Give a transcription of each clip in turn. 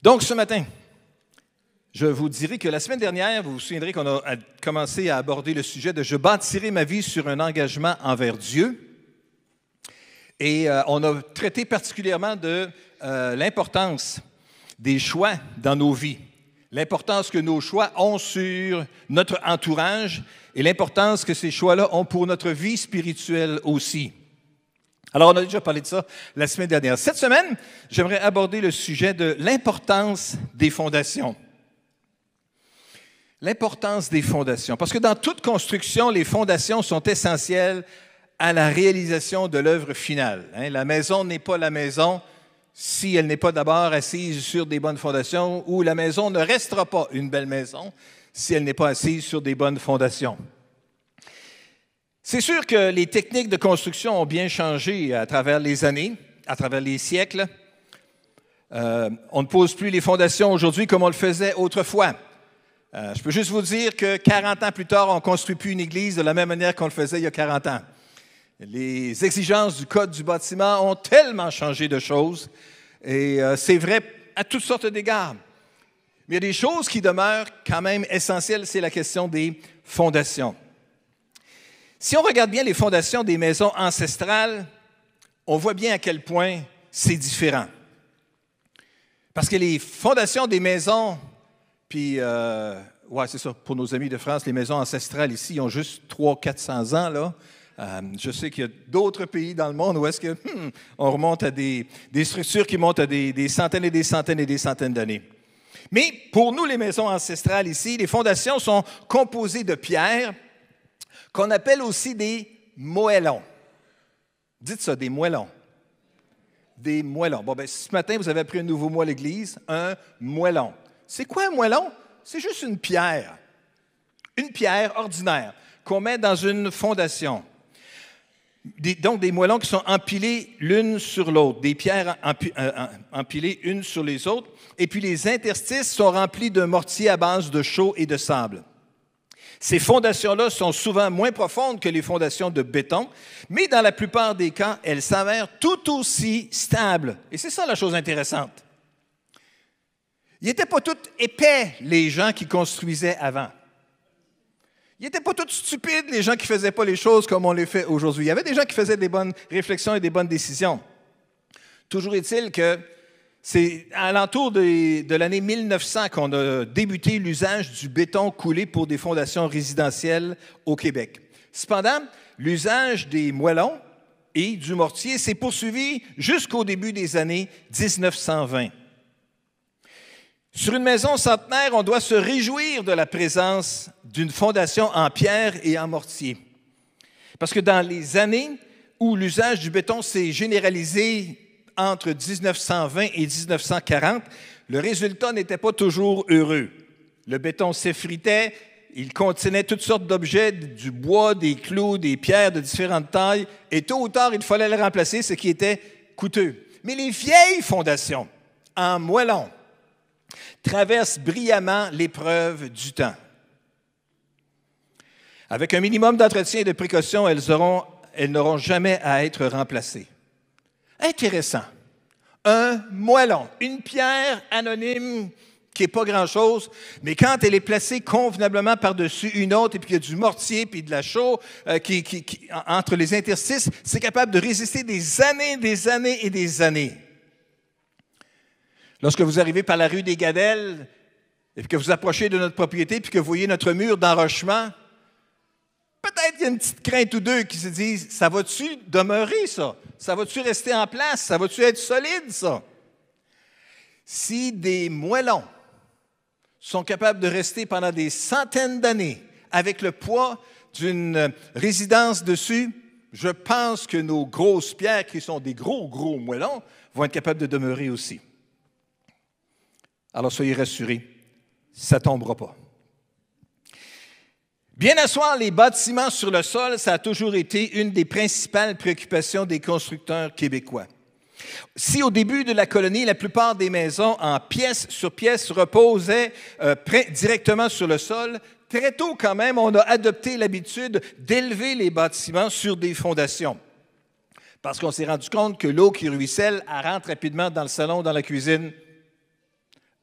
Donc, ce matin, je vous dirai que la semaine dernière, vous vous souviendrez qu'on a commencé à aborder le sujet de « Je bâtirai ma vie sur un engagement envers Dieu ». Et on a traité particulièrement de l'importance des choix dans nos vies, l'importance que nos choix ont sur notre entourage et l'importance que ces choix-là ont pour notre vie spirituelle aussi. Alors, on a déjà parlé de ça la semaine dernière. Cette semaine, j'aimerais aborder le sujet de l'importance des fondations. L'importance des fondations. Parce que dans toute construction, les fondations sont essentielles à la réalisation de l'œuvre finale. La maison n'est pas la maison si elle n'est pas d'abord assise sur des bonnes fondations, ou la maison ne restera pas une belle maison si elle n'est pas assise sur des bonnes fondations. C'est sûr que les techniques de construction ont bien changé à travers les années, à travers les siècles. On ne pose plus les fondations aujourd'hui comme on le faisait autrefois. Je peux juste vous dire que 40 ans plus tard, on ne construit plus une église de la même manière qu'on le faisait il y a 40 ans. Les exigences du code du bâtiment ont tellement changé de choses, et c'est vrai à toutes sortes d'égards. Mais il y a des choses qui demeurent quand même essentielles, c'est la question des fondations. Si on regarde bien les fondations des maisons ancestrales, on voit bien à quel point c'est différent. Parce que les fondations des maisons, puis, c'est ça, pour nos amis de France, les maisons ancestrales ici, ils ont juste 300-400 ans, là. Je sais qu'il y a d'autres pays dans le monde où est-ce que on remonte à des structures qui montent à des centaines et des centaines et des centaines d'années. Mais pour nous, les maisons ancestrales ici, les fondations sont composées de pierres qu'on appelle aussi des moellons. Dites ça, des moellons. Des moellons. Bon, bien, ce matin, vous avez appris un nouveau mot à l'église, un moellon. C'est quoi un moellon? C'est juste une pierre ordinaire qu'on met dans une fondation. Donc, des moellons qui sont empilés l'une sur l'autre, des pierres empilées une sur les autres, et puis les interstices sont remplis de mortier à base de chaux et de sable. Ces fondations-là sont souvent moins profondes que les fondations de béton, mais dans la plupart des cas, elles s'avèrent tout aussi stables. Et c'est ça la chose intéressante. Ils n'étaient pas tous épais, les gens qui construisaient avant. Ils n'étaient pas tous stupides, les gens qui ne faisaient pas les choses comme on les fait aujourd'hui. Il y avait des gens qui faisaient des bonnes réflexions et des bonnes décisions. Toujours est-il que c'est à l'entour de l'année 1900 qu'on a débuté l'usage du béton coulé pour des fondations résidentielles au Québec. Cependant, l'usage des moellons et du mortier s'est poursuivi jusqu'au début des années 1920. Sur une maison centenaire, on doit se réjouir de la présence d'une fondation en pierre et en mortier. Parce que dans les années où l'usage du béton s'est généralisé entre 1920 et 1940, le résultat n'était pas toujours heureux. Le béton s'effritait, il contenait toutes sortes d'objets, du bois, des clous, des pierres de différentes tailles, et tôt ou tard, il fallait le remplacer, ce qui était coûteux. Mais les vieilles fondations, en moellon, traversent brillamment l'épreuve du temps. Avec un minimum d'entretien et de précaution, elles n'auront jamais à être remplacées. Intéressant. Un moellon, une pierre anonyme qui n'est pas grand-chose, mais quand elle est placée convenablement par-dessus une autre, et puis il y a du mortier, puis de la chaux entre les interstices, c'est capable de résister des années et des années. Lorsque vous arrivez par la rue des Gadelles et que vous approchez de notre propriété puis que vous voyez notre mur d'enrochement, peut-être qu'il y a une petite crainte ou deux qui se disent « Ça va-tu demeurer, ça? Ça va-tu rester en place? Ça va-tu être solide, ça? » Si des moellons sont capables de rester pendant des centaines d'années avec le poids d'une résidence dessus, je pense que nos grosses pierres, qui sont des gros moellons, vont être capables de demeurer aussi. Alors, soyez rassurés, ça ne tombera pas. Bien asseoir les bâtiments sur le sol, ça a toujours été une des principales préoccupations des constructeurs québécois. Si au début de la colonie, la plupart des maisons en pièces sur pièces reposaient directement sur le sol, très tôt quand même, on a adopté l'habitude d'élever les bâtiments sur des fondations. Parce qu'on s'est rendu compte que l'eau qui ruisselle, elle rentre rapidement dans le salon, dans la cuisine,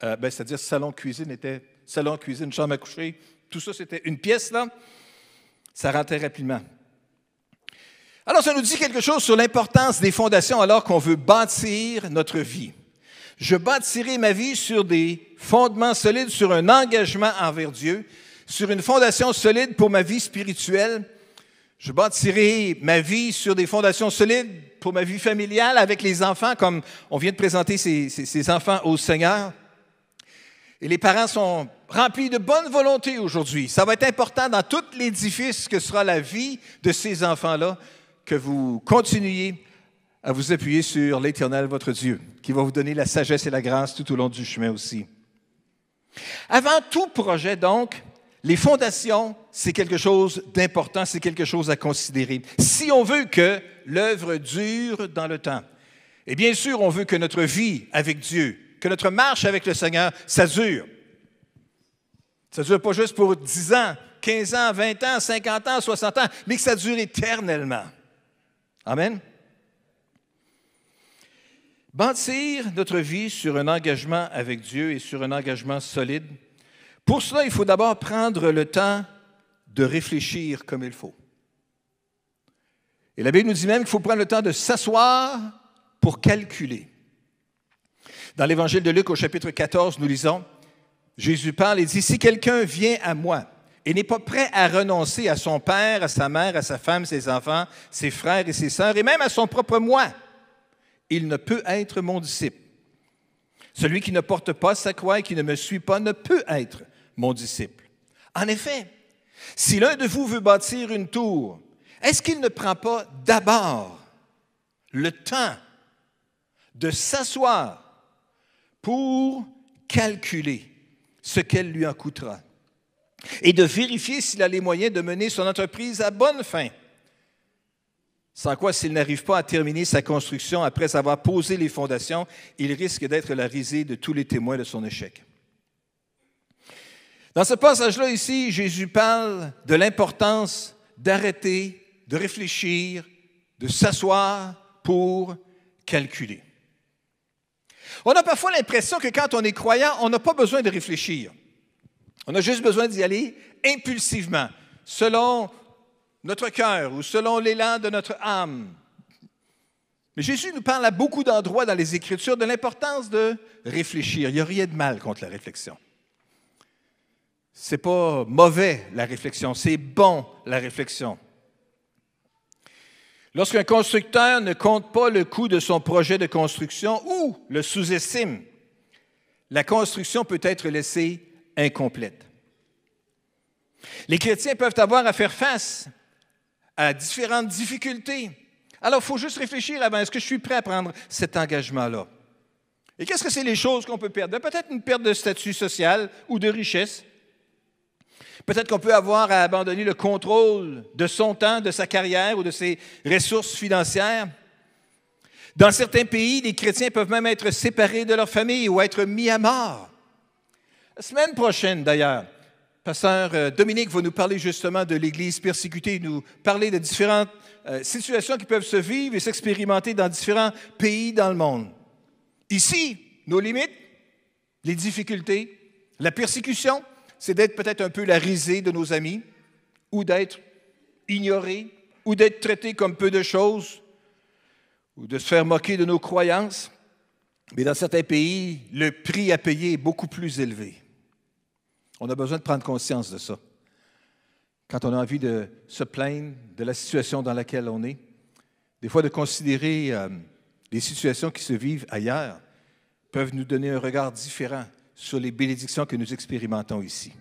C'est-à-dire salon, cuisine, chambre à coucher. Tout ça, c'était une pièce, là. Ça rentrait rapidement. Alors, ça nous dit quelque chose sur l'importance des fondations alors qu'on veut bâtir notre vie. Je bâtirai ma vie sur des fondements solides, sur un engagement envers Dieu, sur une fondation solide pour ma vie spirituelle. Je bâtirai ma vie sur des fondations solides pour ma vie familiale avec les enfants, comme on vient de présenter ces enfants au Seigneur. Et les parents sont remplis de bonne volonté aujourd'hui. Ça va être important dans tout l'édifice que sera la vie de ces enfants-là, que vous continuiez à vous appuyer sur l'Éternel, votre Dieu, qui va vous donner la sagesse et la grâce tout au long du chemin aussi. Avant tout projet, donc, les fondations, c'est quelque chose d'important, c'est quelque chose à considérer. Si on veut que l'œuvre dure dans le temps, et bien sûr, on veut que notre vie avec Dieu, que notre marche avec le Seigneur, ça dure. Ça ne dure pas juste pour 10 ans, 15 ans, 20 ans, 50 ans, 60 ans, mais que ça dure éternellement. Amen. Bâtir notre vie sur un engagement avec Dieu et sur un engagement solide, pour cela, il faut d'abord prendre le temps de réfléchir comme il faut. Et la Bible nous dit même qu'il faut prendre le temps de s'asseoir pour calculer. Dans l'Évangile de Luc, au chapitre 14, nous lisons, Jésus parle et dit, « Si quelqu'un vient à moi et n'est pas prêt à renoncer à son père, à sa mère, à sa femme, ses enfants, ses frères et ses sœurs, et même à son propre moi, il ne peut être mon disciple. Celui qui ne porte pas sa croix et qui ne me suit pas ne peut être mon disciple. En effet, si l'un de vous veut bâtir une tour, est-ce qu'il ne prend pas d'abord le temps de s'asseoir pour calculer ce qu'elle lui en coûtera et de vérifier s'il a les moyens de mener son entreprise à bonne fin? Sans quoi, s'il n'arrive pas à terminer sa construction après avoir posé les fondations, il risque d'être la risée de tous les témoins de son échec. » Dans ce passage-là, ici, Jésus parle de l'importance d'arrêter, de réfléchir, de s'asseoir pour calculer. On a parfois l'impression que quand on est croyant, on n'a pas besoin de réfléchir. On a juste besoin d'y aller impulsivement, selon notre cœur ou selon l'élan de notre âme. Mais Jésus nous parle à beaucoup d'endroits dans les Écritures de l'importance de réfléchir. Il n'y a rien de mal contre la réflexion. Ce n'est pas mauvais, la réflexion, c'est bon, la réflexion. Lorsqu'un constructeur ne compte pas le coût de son projet de construction ou le sous-estime, la construction peut être laissée incomplète. Les chrétiens peuvent avoir à faire face à différentes difficultés. Alors, il faut juste réfléchir avant, est-ce que je suis prêt à prendre cet engagement-là? Et qu'est-ce que c'est les choses qu'on peut perdre? Peut-être une perte de statut social ou de richesse. Peut-être qu'on peut avoir à abandonner le contrôle de son temps, de sa carrière ou de ses ressources financières. Dans certains pays, les chrétiens peuvent même être séparés de leur famille ou être mis à mort. La semaine prochaine, d'ailleurs, Pasteur Dominique va nous parler justement de l'Église persécutée, nous parler de différentes situations qui peuvent se vivre et s'expérimenter dans différents pays dans le monde. Ici, nos limites, les difficultés, la persécution, c'est d'être peut-être un peu la risée de nos amis, ou d'être ignoré, ou d'être traité comme peu de choses, ou de se faire moquer de nos croyances. Mais dans certains pays, le prix à payer est beaucoup plus élevé. On a besoin de prendre conscience de ça. Quand on a envie de se plaindre de la situation dans laquelle on est, des fois de considérer les situations qui se vivent ailleurs peuvent nous donner un regard différent sur les bénédictions que nous expérimentons ici.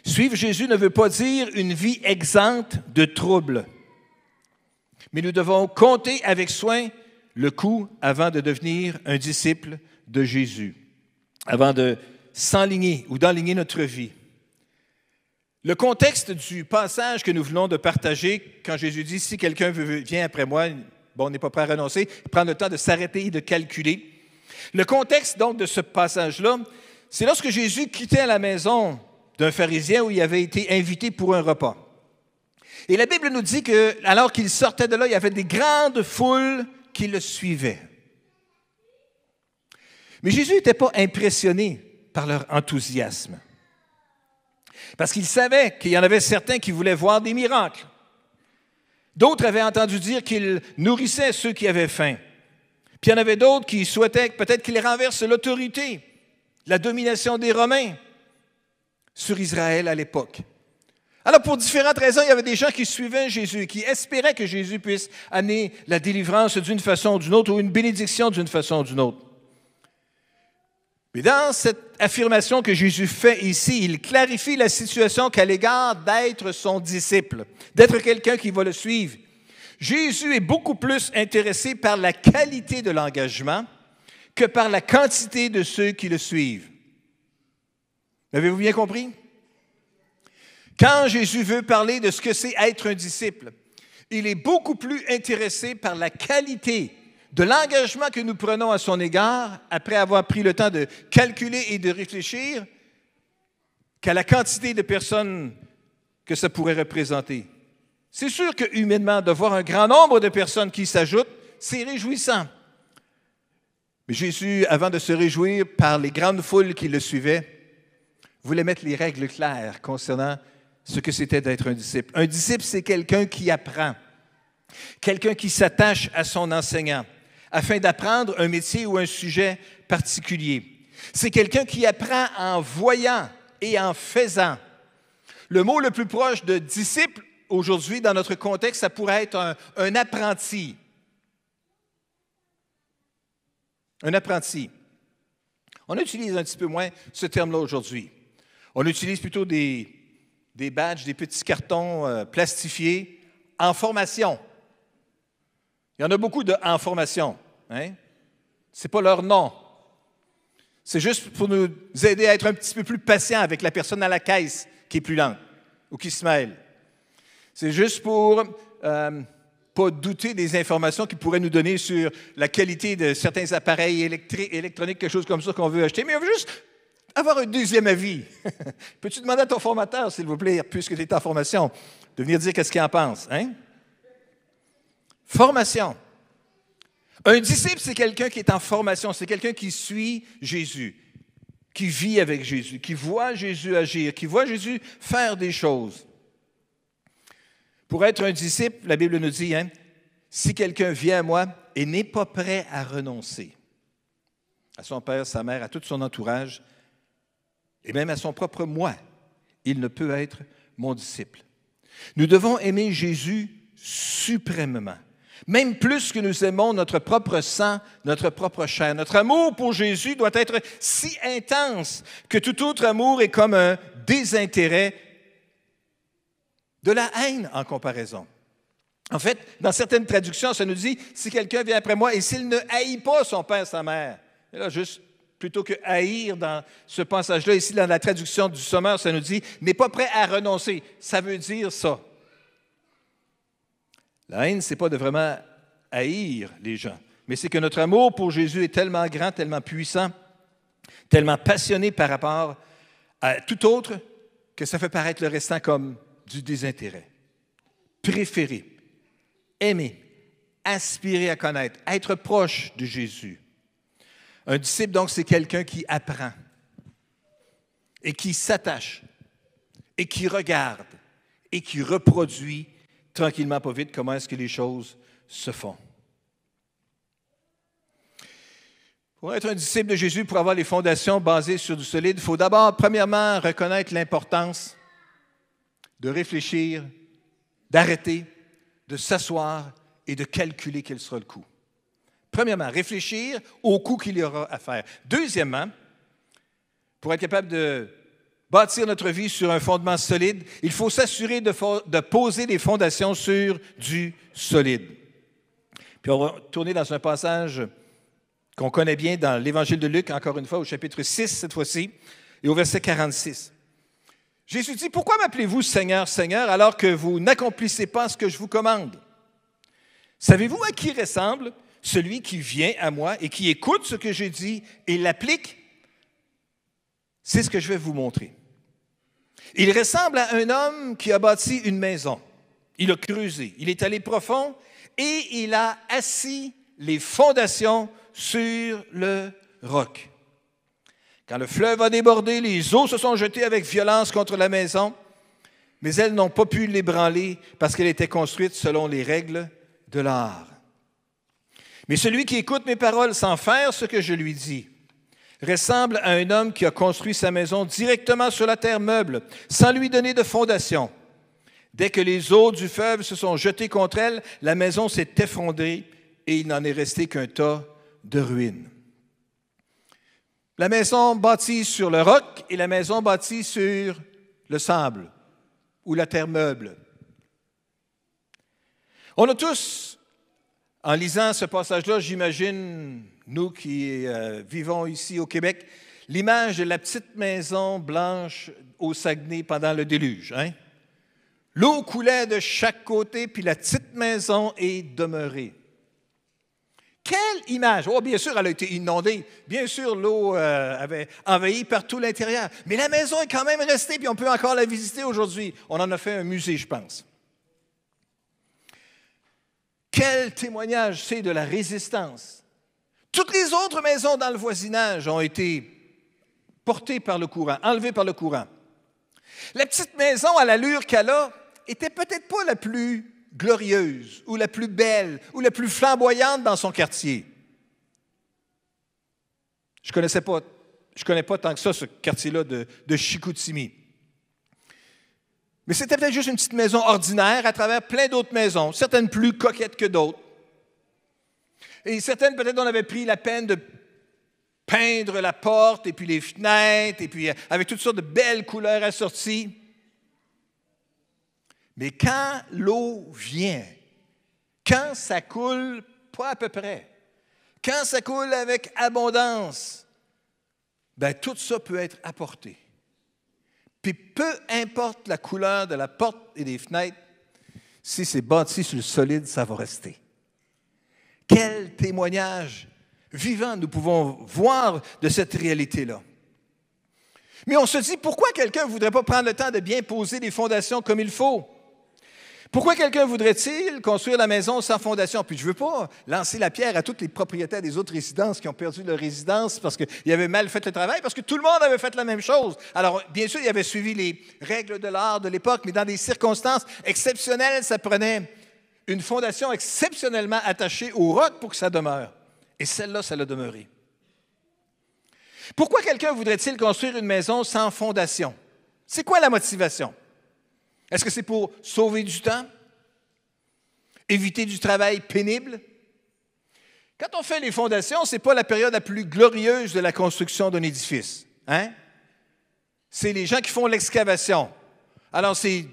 Suivre Jésus ne veut pas dire une vie exempte de troubles, mais nous devons compter avec soin le coût avant de devenir un disciple de Jésus, avant de s'enligner ou d'enligner notre vie. Le contexte du passage que nous venons de partager, quand Jésus dit « Si quelqu'un vient après moi, on n'est pas prêt à renoncer », prendre le temps de s'arrêter et de calculer. Le contexte donc de ce passage-là, c'est lorsque Jésus quittait la maison d'un pharisien où il avait été invité pour un repas. Et la Bible nous dit que, alors qu'il sortait de là, il y avait des grandes foules qui le suivaient. Mais Jésus n'était pas impressionné par leur enthousiasme. Parce qu'il savait qu'il y en avait certains qui voulaient voir des miracles. D'autres avaient entendu dire qu'il nourrissait ceux qui avaient faim. Puis il y en avait d'autres qui souhaitaient peut-être qu'il renverse l'autorité, la domination des Romains sur Israël à l'époque. Alors, pour différentes raisons, il y avait des gens qui suivaient Jésus, qui espéraient que Jésus puisse amener la délivrance d'une façon ou d'une autre, ou une bénédiction d'une façon ou d'une autre. Mais dans cette affirmation que Jésus fait ici, il clarifie la situation qu'à l'égard d'être son disciple, d'être quelqu'un qui va le suivre. Jésus est beaucoup plus intéressé par la qualité de l'engagement que par la quantité de ceux qui le suivent. Avez-vous bien compris? Quand Jésus veut parler de ce que c'est être un disciple, il est beaucoup plus intéressé par la qualité de l'engagement que nous prenons à son égard, après avoir pris le temps de calculer et de réfléchir, qu'à la quantité de personnes que ça pourrait représenter. C'est sûr que humainement, de voir un grand nombre de personnes qui s'ajoutent, c'est réjouissant. Mais Jésus, avant de se réjouir par les grandes foules qui le suivaient, voulait mettre les règles claires concernant ce que c'était d'être un disciple. Un disciple, c'est quelqu'un qui apprend, quelqu'un qui s'attache à son enseignant afin d'apprendre un métier ou un sujet particulier. C'est quelqu'un qui apprend en voyant et en faisant. Le mot le plus proche de disciple, aujourd'hui, dans notre contexte, ça pourrait être un apprenti. Un apprenti. On utilise un petit peu moins ce terme-là aujourd'hui. On utilise plutôt des badges, des petits cartons plastifiés en formation. Il y en a beaucoup de « en formation ». Hein? Ce n'est pas leur nom. C'est juste pour nous aider à être un petit peu plus patients avec la personne à la caisse qui est plus lente ou qui se mêle. C'est juste pour pas douter des informations qu'ils pourraient nous donner sur la qualité de certains appareils électroniques, quelque chose comme ça qu'on veut acheter, mais on veut juste avoir un deuxième avis. Peux-tu demander à ton formateur, s'il vous plaît, puisque tu es en formation, de venir dire qu'est-ce qu'il en pense? Hein? Formation. Un disciple, c'est quelqu'un qui est en formation, c'est quelqu'un qui suit Jésus, qui vit avec Jésus, qui voit Jésus agir, qui voit Jésus faire des choses. Pour être un disciple, la Bible nous dit, si quelqu'un vient à moi et n'est pas prêt à renoncer à son père, sa mère, à tout son entourage, et même à son propre moi, il ne peut être mon disciple. Nous devons aimer Jésus suprêmement, même plus que nous aimons notre propre sang, notre propre chair. Notre amour pour Jésus doit être si intense que tout autre amour est comme un désintérêt, de la haine en comparaison. En fait, dans certaines traductions, ça nous dit « si quelqu'un vient après moi et s'il ne haït pas son père, sa mère ». Et là, juste plutôt que haïr dans ce passage-là, ici dans la traduction du Sommeur, ça nous dit « n'est pas prêt à renoncer ». Ça veut dire ça. La haine, ce n'est pas de vraiment haïr les gens, mais c'est que notre amour pour Jésus est tellement grand, tellement puissant, tellement passionné par rapport à tout autre, que ça fait paraître le restant comme du désintérêt. Préférer, aimer, aspirer à connaître, être proche de Jésus. Un disciple, donc, c'est quelqu'un qui apprend et qui s'attache et qui regarde et qui reproduit tranquillement, pas vite, comment est-ce que les choses se font. Pour être un disciple de Jésus, pour avoir les fondations basées sur du solide, il faut d'abord, premièrement, reconnaître l'importance de réfléchir, d'arrêter, de s'asseoir et de calculer quel sera le coût. Premièrement, réfléchir au coût qu'il y aura à faire. Deuxièmement, pour être capable de bâtir notre vie sur un fondement solide, il faut s'assurer de poser des fondations sur du solide. Puis on va tourner dans un passage qu'on connaît bien dans l'Évangile de Luc, encore une fois, au chapitre 6 cette fois-ci, et au verset 46. Jésus dit, « Pourquoi m'appelez-vous Seigneur, Seigneur, alors que vous n'accomplissez pas ce que je vous commande? Savez-vous à qui ressemble celui qui vient à moi et qui écoute ce que je dis et l'applique? C'est ce que je vais vous montrer. Il ressemble à un homme qui a bâti une maison. Il a creusé, il est allé profond et il a assis les fondations sur le roc. » Quand le fleuve a débordé, les eaux se sont jetées avec violence contre la maison, mais elles n'ont pas pu l'ébranler parce qu'elle était construite selon les règles de l'art. Mais celui qui écoute mes paroles sans faire ce que je lui dis ressemble à un homme qui a construit sa maison directement sur la terre meuble, sans lui donner de fondation. Dès que les eaux du fleuve se sont jetées contre elle, la maison s'est effondrée et il n'en est resté qu'un tas de ruines. La maison bâtie sur le roc et la maison bâtie sur le sable ou la terre meuble. On a tous, en lisant ce passage-là, j'imagine, nous qui vivons ici au Québec, l'image de la petite maison blanche au Saguenay pendant le déluge. Hein? L'eau coulait de chaque côté, puis la petite maison est demeurée. Quelle image! Oh, bien sûr, elle a été inondée. Bien sûr, l'eau avait envahi partout l'intérieur. Mais la maison est quand même restée, puis on peut encore la visiter aujourd'hui. On en a fait un musée, je pense. Quel témoignage c'est de la résistance! Toutes les autres maisons dans le voisinage ont été portées par le courant, enlevées par le courant. La petite maison, à l'allure qu'elle a, était peut-être pas la plus glorieuse, ou la plus belle, ou la plus flamboyante dans son quartier. Je connais pas tant que ça, ce quartier-là de Chicoutimi. Mais c'était peut-être juste une petite maison ordinaire à travers plein d'autres maisons, certaines plus coquettes que d'autres. Et certaines, peut-être, on avait pris la peine de peindre la porte, et puis les fenêtres, et puis avec toutes sortes de belles couleurs assorties. Mais quand l'eau vient, quand ça coule pas à peu près, quand ça coule avec abondance, bien, tout ça peut être apporté. Puis peu importe la couleur de la porte et des fenêtres, si c'est bâti sur le solide, ça va rester. Quel témoignage vivant nous pouvons voir de cette réalité-là. Mais on se dit, pourquoi quelqu'un ne voudrait pas prendre le temps de bien poser les fondations comme il faut? Pourquoi quelqu'un voudrait-il construire la maison sans fondation? Puis je ne veux pas lancer la pierre à tous les propriétaires des autres résidences qui ont perdu leur résidence parce qu'ils avaient mal fait le travail, parce que tout le monde avait fait la même chose. Alors, bien sûr, ils avaient suivi les règles de l'art de l'époque, mais dans des circonstances exceptionnelles, ça prenait une fondation exceptionnellement attachée au roc pour que ça demeure. Et celle-là, ça l'a demeuré. Pourquoi quelqu'un voudrait-il construire une maison sans fondation? C'est quoi la motivation? Est-ce que c'est pour sauver du temps? Éviter du travail pénible? Quand on fait les fondations, ce n'est pas la période la plus glorieuse de la construction d'un édifice. Hein? C'est les gens qui font l'excavation. Alors, c'est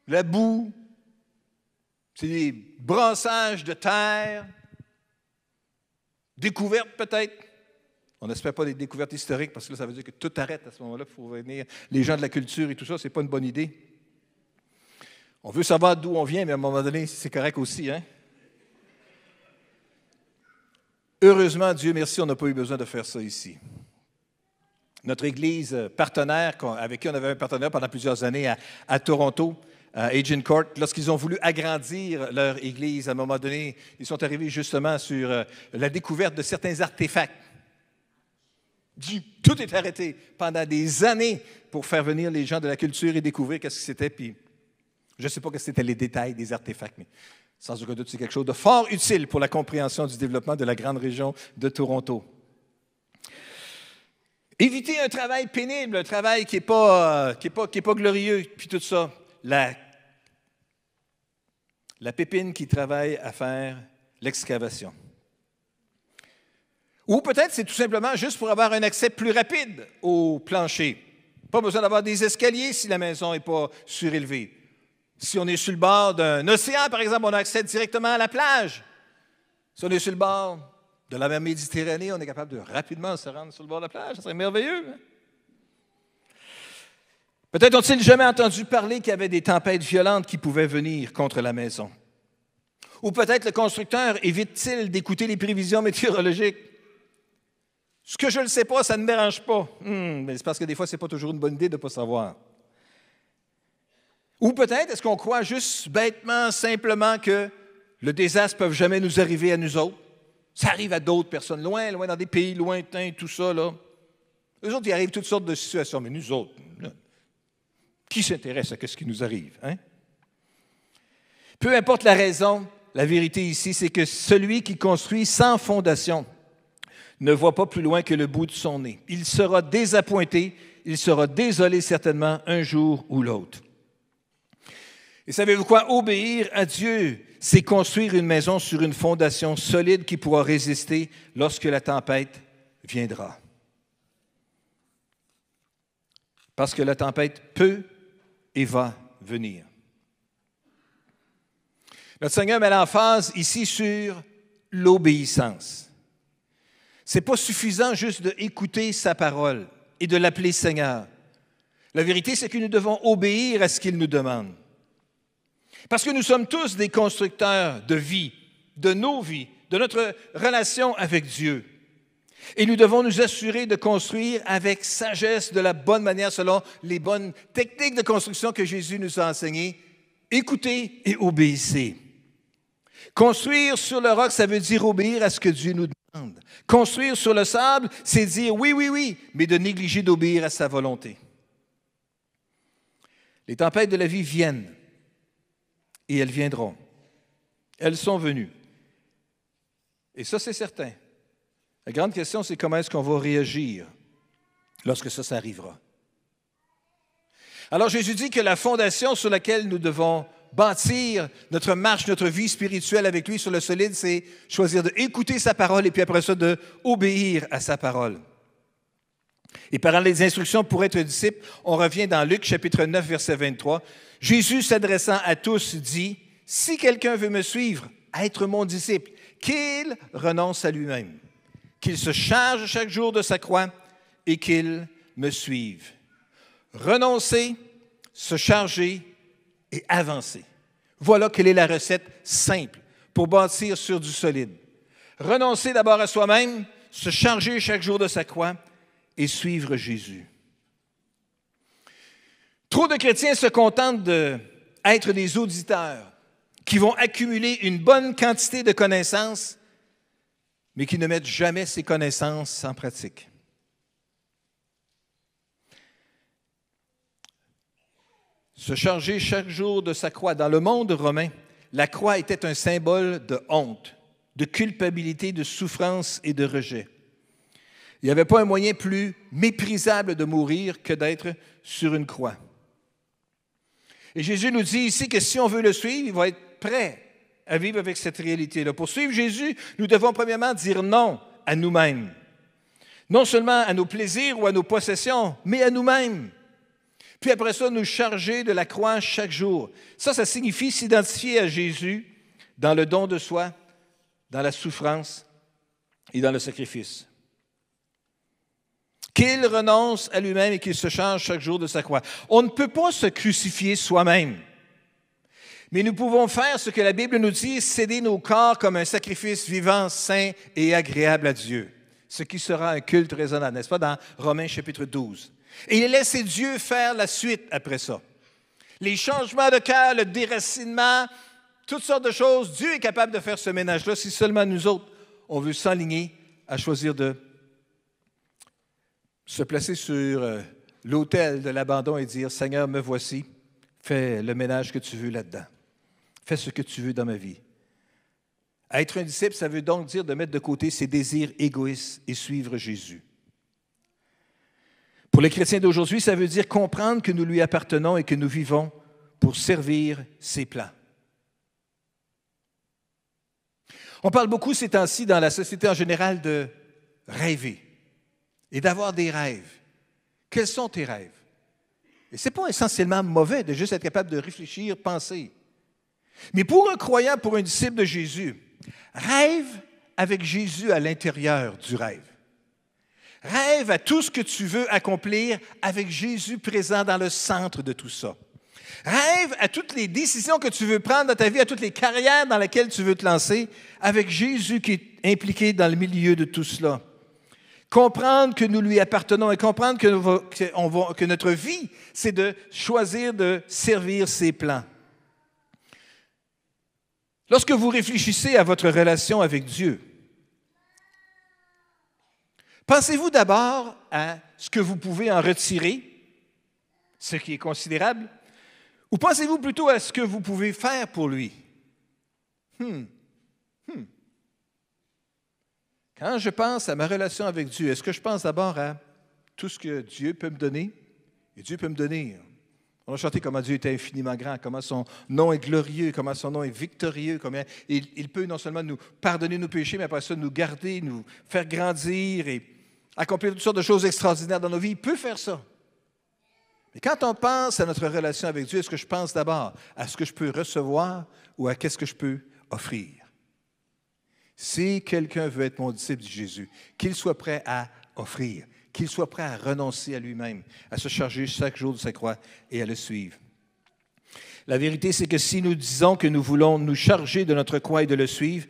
la boue, c'est des brassages de terre, découvertes peut-être. On n'espère pas des découvertes historiques parce que là, ça veut dire que tout arrête à ce moment-là. Il faut venir les gens de la culture et tout ça. Ce n'est pas une bonne idée. On veut savoir d'où on vient, mais à un moment donné, c'est correct aussi. Hein? Heureusement, Dieu merci, on n'a pas eu besoin de faire ça ici. Notre Église partenaire, avec qui on avait un partenaire pendant plusieurs années à Toronto, à Agent Court, lorsqu'ils ont voulu agrandir leur Église, à un moment donné, ils sont arrivés justement sur la découverte de certains artefacts. Tout est arrêté pendant des années pour faire venir les gens de la culture et découvrir qu'est-ce que c'était. Puis, je ne sais pas quels étaient les détails des artefacts, mais sans aucun doute, c'est quelque chose de fort utile pour la compréhension du développement de la grande région de Toronto. Éviter un travail pénible, un travail qui n'est pas glorieux, puis tout ça. La pépine qui travaille à faire l'excavation. Ou peut-être c'est tout simplement juste pour avoir un accès plus rapide au plancher. Pas besoin d'avoir des escaliers si la maison n'est pas surélevée. Si on est sur le bord d'un océan, par exemple, on a accès directement à la plage. Si on est sur le bord de la mer Méditerranée, on est capable de rapidement se rendre sur le bord de la plage. Ça serait merveilleux. Hein? Peut-être ont-ils jamais entendu parler qu'il y avait des tempêtes violentes qui pouvaient venir contre la maison. Ou peut-être le constructeur évite-t-il d'écouter les prévisions météorologiques. Ce que je ne sais pas, ça ne me dérange pas. Mais c'est parce que des fois, ce n'est pas toujours une bonne idée de ne pas savoir. Ou peut-être, est-ce qu'on croit juste bêtement, simplement que le désastre ne peut jamais nous arriver à nous autres? Ça arrive à d'autres personnes, loin dans des pays lointains, tout ça, là. Eux autres, il arrive toutes sortes de situations, mais nous autres, là, qui s'intéresse à ce qui nous arrive? Hein? Peu importe la raison, la vérité ici, c'est que celui qui construit sans fondation ne voit pas plus loin que le bout de son nez. Il sera désappointé, il sera désolé certainement un jour ou l'autre. Et savez-vous quoi? Obéir à Dieu, c'est construire une maison sur une fondation solide qui pourra résister lorsque la tempête viendra. Parce que la tempête peut et va venir. Notre Seigneur met l'emphase ici sur l'obéissance. Ce n'est pas suffisant juste d'écouter sa parole et de l'appeler Seigneur. La vérité, c'est que nous devons obéir à ce qu'il nous demande. Parce que nous sommes tous des constructeurs de vie, de nos vies, de notre relation avec Dieu. Et nous devons nous assurer de construire avec sagesse, de la bonne manière, selon les bonnes techniques de construction que Jésus nous a enseignées. Écoutez et obéissez. Construire sur le roc, ça veut dire obéir à ce que Dieu nous demande. Construire sur le sable, c'est dire oui, oui, oui, mais de négliger d'obéir à sa volonté. Les tempêtes de la vie viennent et elles viendront. Elles sont venues. Et ça, c'est certain. La grande question, c'est comment est-ce qu'on va réagir lorsque ça arrivera. Alors Jésus dit que la fondation sur laquelle nous devons bâtir notre marche, notre vie spirituelle avec lui sur le solide, c'est choisir d'écouter sa parole et puis après ça, d'obéir à sa parole. Et parlant des instructions pour être disciple, on revient dans Luc chapitre 9, verset 23. Jésus, s'adressant à tous, dit, « Si quelqu'un veut me suivre, être mon disciple, qu'il renonce à lui-même, qu'il se charge chaque jour de sa croix et qu'il me suive. » Renoncer, se charger et avancer. Voilà quelle est la recette simple pour bâtir sur du solide. Renoncer d'abord à soi-même, se charger chaque jour de sa croix et suivre Jésus. Trop de chrétiens se contentent d'être des auditeurs qui vont accumuler une bonne quantité de connaissances, mais qui ne mettent jamais ces connaissances en pratique. Se charger chaque jour de sa croix. Dans le monde romain, la croix était un symbole de honte, de culpabilité, de souffrance et de rejet. Il n'y avait pas un moyen plus méprisable de mourir que d'être sur une croix. Et Jésus nous dit ici que si on veut le suivre, il va être prêt à vivre avec cette réalité-là. Pour suivre Jésus, nous devons premièrement dire non à nous-mêmes. Non seulement à nos plaisirs ou à nos possessions, mais à nous-mêmes. Puis après ça, nous charger de la croix chaque jour. Ça signifie s'identifier à Jésus dans le don de soi, dans la souffrance et dans le sacrifice. Qu'il renonce à lui-même et qu'il se charge chaque jour de sa croix. On ne peut pas se crucifier soi-même. Mais nous pouvons faire ce que la Bible nous dit, céder nos corps comme un sacrifice vivant, saint et agréable à Dieu. Ce qui sera un culte raisonnable, n'est-ce pas, dans Romains chapitre 12. Et il a laissé Dieu faire la suite après ça. Les changements de cœur, le déracinement, toutes sortes de choses, Dieu est capable de faire ce ménage-là si seulement nous autres, on veut s'aligner à choisir de se placer sur l'autel de l'abandon et dire « Seigneur, me voici, fais le ménage que tu veux là-dedans. Fais ce que tu veux dans ma vie. » Être un disciple, ça veut donc dire de mettre de côté ses désirs égoïstes et suivre Jésus. Pour les chrétiens d'aujourd'hui, ça veut dire comprendre que nous lui appartenons et que nous vivons pour servir ses plans. On parle beaucoup ces temps-ci dans la société en général de rêver et d'avoir des rêves. Quels sont tes rêves? Et ce n'est pas essentiellement mauvais de juste être capable de réfléchir, penser. Mais pour un croyant, pour un disciple de Jésus, rêve avec Jésus à l'intérieur du rêve. Rêve à tout ce que tu veux accomplir avec Jésus présent dans le centre de tout ça. Rêve à toutes les décisions que tu veux prendre dans ta vie, à toutes les carrières dans lesquelles tu veux te lancer, avec Jésus qui est impliqué dans le milieu de tout cela. Comprendre que nous lui appartenons et comprendre que notre vie, c'est de choisir de servir ses plans. Lorsque vous réfléchissez à votre relation avec Dieu, pensez-vous d'abord à ce que vous pouvez en retirer, ce qui est considérable, ou pensez-vous plutôt à ce que vous pouvez faire pour lui? Quand je pense à ma relation avec Dieu, est-ce que je pense d'abord à tout ce que Dieu peut me donner? Et Dieu peut me donner. On a chanté comment Dieu est infiniment grand, comment son nom est glorieux, comment son nom est victorieux, comment il peut non seulement nous pardonner nos péchés, mais après ça nous garder, nous faire grandir et accomplir toutes sortes de choses extraordinaires dans nos vies. Il peut faire ça. Mais quand on pense à notre relation avec Dieu, est-ce que je pense d'abord à ce que je peux recevoir ou à qu'est-ce que je peux offrir? Si quelqu'un veut être mon disciple, dit Jésus, qu'il soit prêt à offrir, qu'il soit prêt à renoncer à lui-même, à se charger chaque jour de sa croix et à le suivre. La vérité, c'est que si nous disons que nous voulons nous charger de notre croix et de le suivre,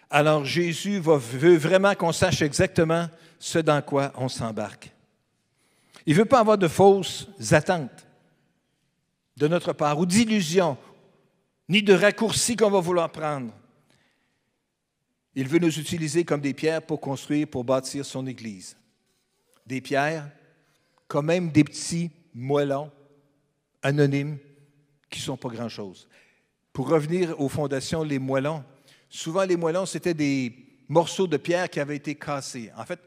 alors Jésus veut vraiment qu'on sache exactement ce dans quoi on s'embarque. Il ne veut pas avoir de fausses attentes de notre part ou d'illusions, ni de raccourcis qu'on va vouloir prendre. Il veut nous utiliser comme des pierres pour construire, pour bâtir son Église. Des pierres, comme même des petits moellons anonymes qui ne sont pas grand-chose. Pour revenir aux fondations, les moellons, souvent les moellons, c'était des morceaux de pierre qui avaient été cassés. En fait,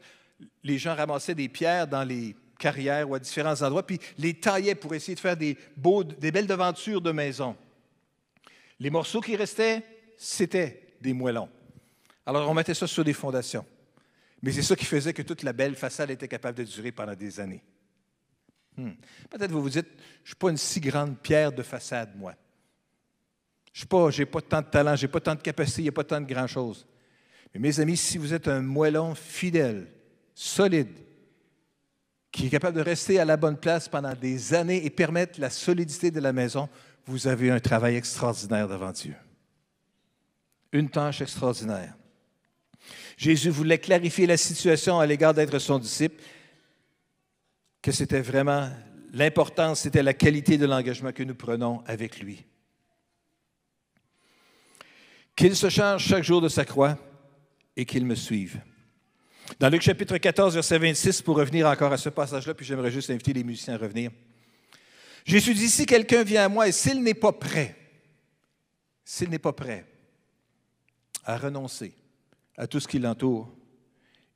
les gens ramassaient des pierres dans les carrières ou à différents endroits, puis les taillaient pour essayer de faire des belles devantures de maison. Les morceaux qui restaient, c'était des moellons. Alors, on mettait ça sur des fondations. Mais c'est ça qui faisait que toute la belle façade était capable de durer pendant des années. Peut-être vous vous dites, je ne suis pas une si grande pierre de façade, moi. Je n'ai pas tant de talent, je n'ai pas tant de capacité, il n'y a pas tant de grand-chose. Mais mes amis, si vous êtes un moellon fidèle, solide, qui est capable de rester à la bonne place pendant des années et permettre la solidité de la maison, vous avez un travail extraordinaire devant Dieu. Une tâche extraordinaire. Jésus voulait clarifier la situation à l'égard d'être son disciple, que c'était vraiment l'importance, c'était la qualité de l'engagement que nous prenons avec lui. Qu'il se charge chaque jour de sa croix et qu'il me suive. Dans Luc chapitre 14, verset 26, pour revenir encore à ce passage-là, puis j'aimerais juste inviter les musiciens à revenir. Jésus dit, si quelqu'un vient à moi et s'il n'est pas prêt à renoncer à tout ce qui l'entoure,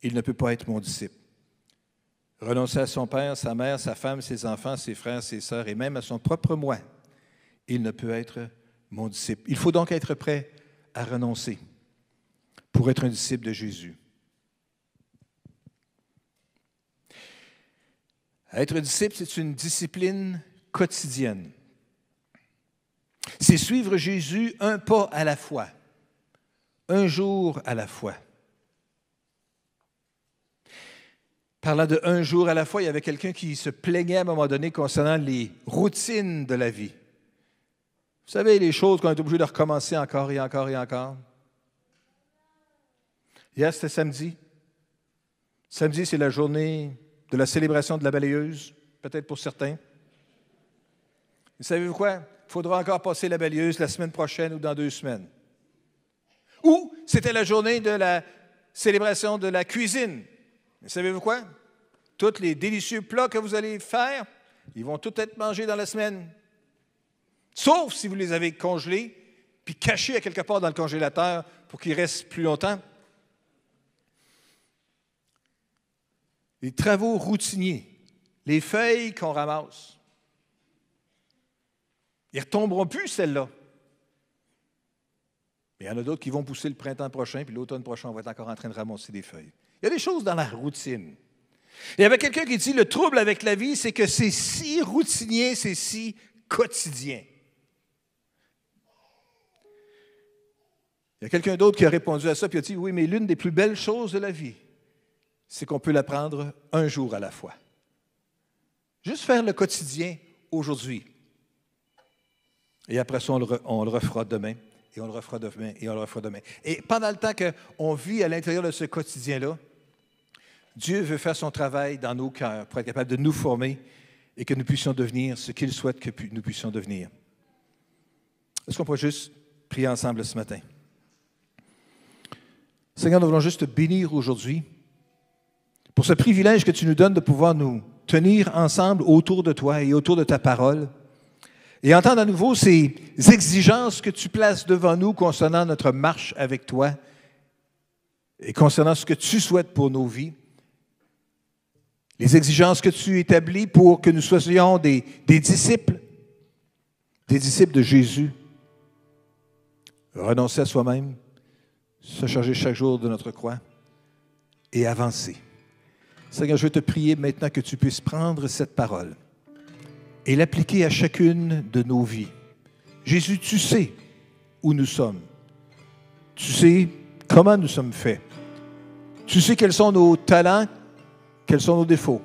il ne peut pas être mon disciple. Renoncer à son père, sa mère, sa femme, ses enfants, ses frères, ses sœurs et même à son propre moi, il ne peut être mon disciple. Il faut donc être prêt à renoncer pour être un disciple de Jésus. Être disciple, c'est une discipline quotidienne. C'est suivre Jésus un pas à la fois, un jour à la fois. Parlant de un jour à la fois, il y avait quelqu'un qui se plaignait à un moment donné concernant les routines de la vie. Vous savez, les choses qu'on est obligé de recommencer encore et encore et encore. Hier, c'était samedi. Samedi, c'est la journée de la célébration de la balayeuse, peut-être pour certains. Vous savez-vous quoi? Il faudra encore passer la balayeuse la semaine prochaine ou dans 2 semaines. Ou c'était la journée de la célébration de la cuisine. Mais savez-vous quoi? Tous les délicieux plats que vous allez faire, ils vont tous être mangés dans la semaine. Sauf si vous les avez congelés puis cachés à quelque part dans le congélateur pour qu'ils restent plus longtemps. Les travaux routiniers, les feuilles qu'on ramasse, ils ne retomberont plus, celles-là. Mais il y en a d'autres qui vont pousser le printemps prochain, puis l'automne prochain, on va être encore en train de ramasser des feuilles. Il y a des choses dans la routine. Il y avait quelqu'un qui dit, le trouble avec la vie, c'est que c'est si routinier, c'est si quotidien. Il y a quelqu'un d'autre qui a répondu à ça, puis a dit, oui, mais l'une des plus belles choses de la vie, c'est qu'on peut la prendre un jour à la fois. Juste faire le quotidien aujourd'hui. Et après ça, on le refera demain, et on le refera demain, et on le refera demain. Et pendant le temps qu'on vit à l'intérieur de ce quotidien-là, Dieu veut faire son travail dans nos cœurs pour être capable de nous former et que nous puissions devenir ce qu'il souhaite que nous puissions devenir. Est-ce qu'on peut juste prier ensemble ce matin? Seigneur, nous voulons juste te bénir aujourd'hui pour ce privilège que tu nous donnes de pouvoir nous tenir ensemble autour de toi et autour de ta parole et entendre à nouveau ces exigences que tu places devant nous concernant notre marche avec toi et concernant ce que tu souhaites pour nos vies. Les exigences que tu établis pour que nous soyons des disciples de Jésus. Renoncer à soi-même, se charger chaque jour de notre croix et avancer. Seigneur, je veux te prier maintenant que tu puisses prendre cette parole et l'appliquer à chacune de nos vies. Jésus, tu sais où nous sommes. Tu sais comment nous sommes faits. Tu sais quels sont nos talents, quels sont nos défauts.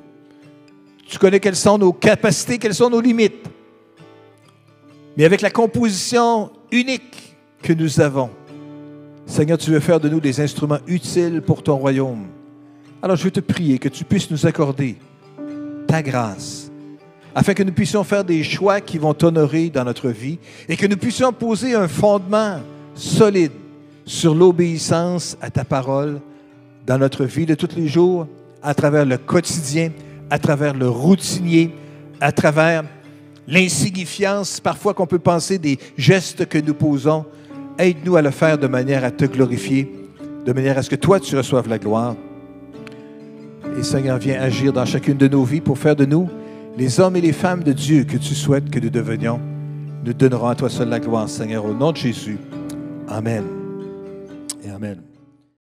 Tu connais quelles sont nos capacités, quelles sont nos limites. Mais avec la composition unique que nous avons, Seigneur, tu veux faire de nous des instruments utiles pour ton royaume. Alors je veux te prier que tu puisses nous accorder ta grâce, afin que nous puissions faire des choix qui vont t'honorer dans notre vie et que nous puissions poser un fondement solide sur l'obéissance à ta parole dans notre vie de tous les jours, à travers le quotidien, à travers le routinier, à travers l'insignifiance parfois qu'on peut penser des gestes que nous posons. Aide-nous à le faire de manière à te glorifier, de manière à ce que toi, tu reçoives la gloire. Et Seigneur, viens agir dans chacune de nos vies pour faire de nous les hommes et les femmes de Dieu que tu souhaites que nous devenions. Nous donnerons à toi seul la gloire, Seigneur, au nom de Jésus. Amen et amen.